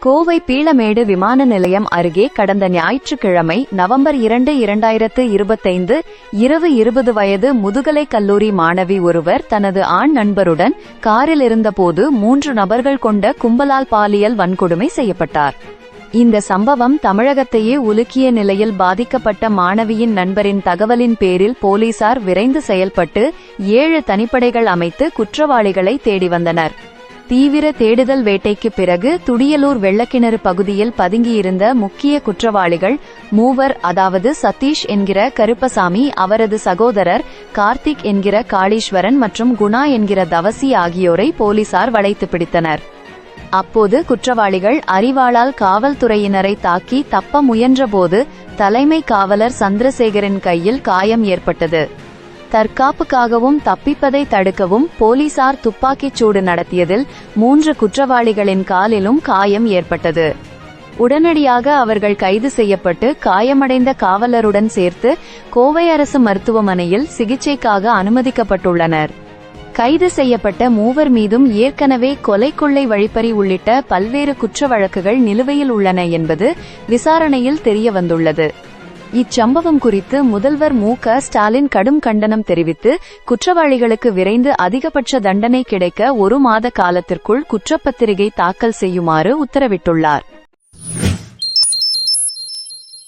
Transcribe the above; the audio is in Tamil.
கோவை பீளமேடு விமான நிலையம் அருகே கடந்த ஞாயிற்றுக்கிழமை நவம்பர் 2, 2025 இரவு 20 வயது முதுகலை கல்லூரி மாணவி ஒருவர் தனது ஆண் நண்பருடன் காரில் இருந்தபோது 3 நபர்கள் கொண்ட கும்பலால் பாலியல் வன்கொடுமை செய்யப்பட்டார். இந்த சம்பவம் தமிழகத்தையே உலுக்கிய நிலையில் பாதிக்கப்பட்ட மாணவியின் நண்பரின் தகவலின் பேரில் போலீசார் விரைந்து செயல்பட்டு 7 தனிப்படைகள் அமைத்து குற்றவாளிகளை தேடி வந்தனர். தீவிர தேடுதல் வேட்டைக்கு பிறகு துடியலூர் வெள்ளக்கிணறு பகுதியில் பதுங்கியிருந்த முக்கிய குற்றவாளிகள் மூவர், அதாவது சதீஷ் என்கிற கருப்பசாமி, அவரது சகோதரர் கார்த்திக் என்கிற காளீஸ்வரன் மற்றும் குணா என்கிற தவசி ஆகியோரை போலீசார் வளைத்து பிடித்தனர். அப்போது குற்றவாளிகள் அரிவாளால் காவல்துறையினரை தாக்கி தப்ப முயன்றபோது தலைமை காவலர் சந்திரசேகரின் கையில் காயம் ஏற்பட்டது. தற்காப்புக்காகவும் தப்பிப்பதை தடுக்கவும் போலீசார் துப்பாக்கிச் சூடு நடத்தியதில் 3 குற்றவாளிகளின் காலிலும் காயம் ஏற்பட்டது. உடனடியாக அவர்கள் கைது செய்யப்பட்டு காயமடைந்த காவலருடன் சேர்த்து கோவை அரசு மருத்துவமனையில் சிகிச்சைக்காக அனுமதிக்கப்பட்டுள்ளனர். கைது செய்யப்பட்ட மூவர் மீதும் ஏற்கனவே கொலை, கொள்ளை, வழிப்பறி உள்ளிட்ட பல்வேறு குற்ற வழக்குகள் நிலுவையில் உள்ளன என்பது விசாரணையில் தெரியவந்துள்ளது. இச்சம்பவம் குறித்து முதல்வர் மு.க. ஸ்டாலின் கடும் கண்டனம் தெரிவித்து குற்றவாளிகளுக்கு விரைந்து அதிகபட்ச தண்டனை கிடைக்க 1 மாத காலத்திற்குள் குற்றப்பத்திரிகை தாக்கல் செய்யுமாறு உத்தரவிட்டுள்ளார்.